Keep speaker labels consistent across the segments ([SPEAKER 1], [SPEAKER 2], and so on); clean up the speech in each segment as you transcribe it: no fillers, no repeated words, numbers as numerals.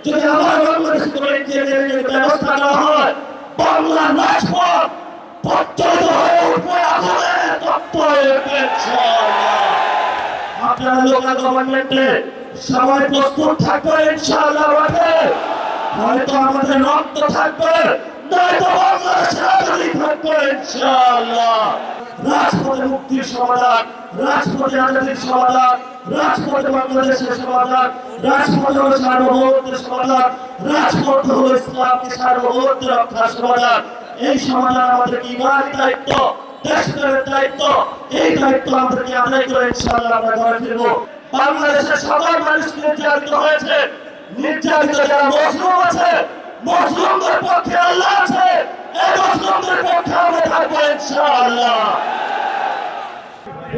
[SPEAKER 1] যদি আমার বাংলাদেশ করে ব্যবস্থা করা হয়, বাংলা রাজপথ প্রজ্বলিত হয়ে উঠবে, আগুনে তপ্ত হয়ে উঠবে ইনশাআল্লাহ। আপনারা লোকাল গভর্নমেন্টে সবাই প্রস্তুত থাকবে ইনশাআল্লাহ। হয়তো আমাদের রক্ত থাকবে, নয়তো বাংলাদেশের আজাদী থাকবে ইনশাআল্লাহ। রাজপথে মুক্তির সমাধান, রাজপথে আজাদীর সমাধান, রাজপথে বাংলাদেশের সমাধান, রাজপথে হলো সার্বভৌমত্বের সমাধান, রাজপথ হলো ইসলামকে সার্বভৌমত্ব রক্ষার সমাধান। এই সমাধান আমাদের ইমানি দায়িত্ব, দেশের দায়িত্ব। এই দায়িত্ব আমাদেরকে আদায় করে ইনশাআল্লাহ আমরা ঘরে ফিরবো। বাংলাদেশের সাধারণ মানুষ নির্যাতিত হয়েছে, নির্যাতিত যারা মুসলিম আছে, মুসলিমদের পক্ষে আল্লাহ আছে, এই মুসলিমদের পক্ষে আমরা থাকবো ইনশাআল্লাহ।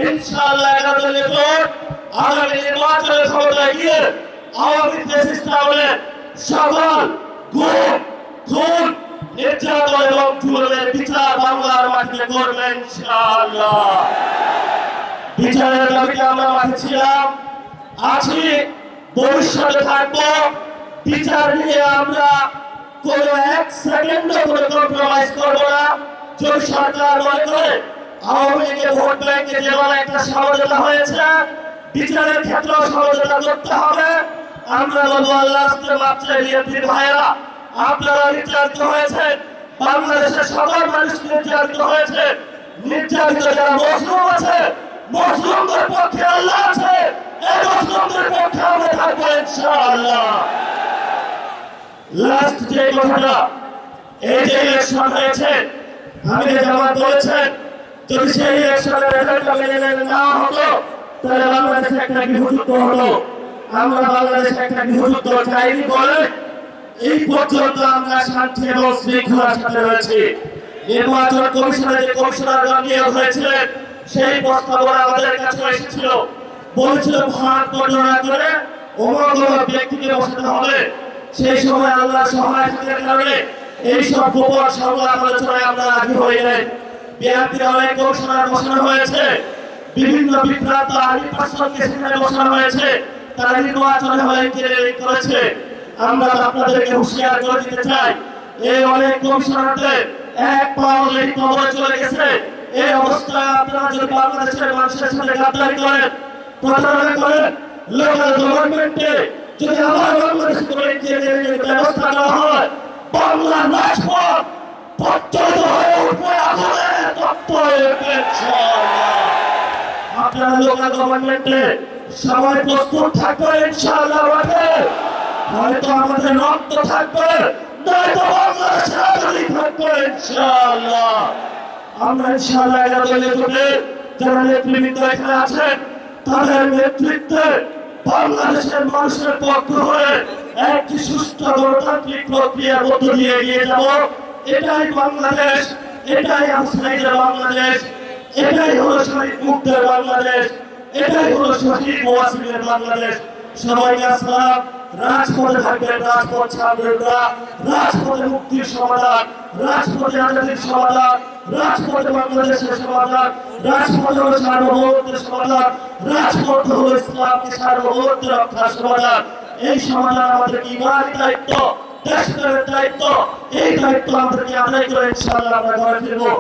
[SPEAKER 1] ইনশাআল্লাহ 11 দলীয় জোট আগামী নির্বাচনের ক্ষমতায় গিয়ে আওয়ামী ফ্যাসিস্ট আমলের সকল গুম, খুন, নির্যাতন এবং জুলুমের বিচার বাংলার মাটিতে করবে ইনশাআল্লাহ। বিচারের দাবিতে আমরা মাঠে ছিলাম, আছি, ভবিষ্যতে থাকবো। বিচার নিয়ে আমরা কোনো এক সেকেন্ডও কোনো কম্প্রোমাইজ করবো না। যদি সরকার মনে করে আওয়ামী লীগের ভোট ব্যাংকে যেমন একটা সহযোগিতা হয়েছে, বিচারের ক্ষেত্রেও সহযোগিতা করতে হবে। আমরা বলবো আল্লাহর রাস্তায় মাপ চাই বিএনপির ভাইয়েরা, আপনারা নির্যাতিত হয়েছে, বাংলাদেশের সকল মানুষ নির্যাতিত হয়েছে, নির্যাতিত যারা মুসলিম আছে, মুসলিমদের পক্ষে আল্লাহ আছে, এই মুসলিমদের পক্ষে আমরা থাকবো ইনশাআল্লাহ। লাস্ট যে কথাটা, এই যে ইলেকশন হয়েছে, আমি জামাত বলেছেন যদি সেই ইলেকশনের রেজাল্টটা মেনে নেওয়া হতো তাহলে বাংলাদেশে একটা গৃহযুদ্ধ হতো। আমরা বাংলাদেশে একটা গৃহযুদ্ধ চাইনি বলে এই পর্যন্ত আমরা শান্তি এবং শৃঙ্খলার সাথে রয়েছি। নির্বাচন কমিশনের যে কমিশনারগণ নিয়োগ হয়েছিলেন, সেই প্রস্তাবনা আমাদের কাছে এসেছিল, বলেছিল ভাগ বর্ণনা করে অমুক ব্যক্তিকে বসাতে হবে। সেই সময় আল্লাহর সহায়তার কারণে এইসব গোপন সংলাপ আলোচনায় আমরা রাজি হয়ে যাই। বিএনপির অনেক কমিশনার বসানো হয়েছে, বিভিন্ন বিভ্রান্ত আলী পার্সনকে সেখানে বসানো হয়েছে, তারা নির্বাচনে হয়ে করেছে। আমরা আপনাদেরকে হুঁশিয়ার করে দিতে চাই, এই অনেক কমিশনারদের এক পা অলরেডি কবরে চলে গেছে। এই অবস্থায় আপনারা যদি বাংলাদেশের মানুষের সাথে গাদ্দারি করেন, প্রতারণা করেন, লোকাল গভর্নমেন্টে যদি আমার বাংলাদেশ করে ব্যবস্থা করা হয়, বাংলার রাজপথ প্রজ্বলিত হয়ে উঠবে, আগুনে তপ্ত হয়ে উঠবে ইনশাআল্লাহ। আপনারা লোকাল গভর্নমেন্টে সবাই প্রস্তুত থাকবে ইনশাআল্লাহ। হয়তো আমাদের রক্ত থাকবে, নয়তো বাংলাদেশের আজাদী থাকবে ইনশাআল্লাহ। আমরা ইনশাআল্লাহ 11 দলীয় জোটের যারা নেতৃবৃন্দ এখানে আছেন, তাদের নেতৃত্বে বাংলাদেশের মানুষের পক্ষ হয়ে একটি সুষ্ঠু গণতান্ত্রিক প্রক্রিয়ার মধ্য দিয়ে এগিয়ে যাব। এটাই বাংলাদেশ, এটাই আফসাইদের বাংলাদেশ, এটাই হলো শহীদ মুক্তের বাংলাদেশ, এটাই হলো শহীদ ওয়াসিমের বাংলাদেশ। সবাইকে আসসালাম। রাজপথে থাকবেন, রাজপথ ছাড়বেন না। রাজপথে মুক্তির সমাধান, রাজপথে আজাদীর সমাধান, রাজপথে বাংলাদেশের সমাধান, রাজপথ হলো সার্বভৌমত্বের সমাধান, রাজপথ হলো ইসলামকে সার্বভৌমত্ব রক্ষার সমাধান। এই সমাধান আমাদের ইমানি দায়িত্ব, দেশের দায়িত্ব। এই দায়িত্ব আমাদেরকে আদায় করে ইনশাআল্লাহ আমরা ঘরে ফিরবো।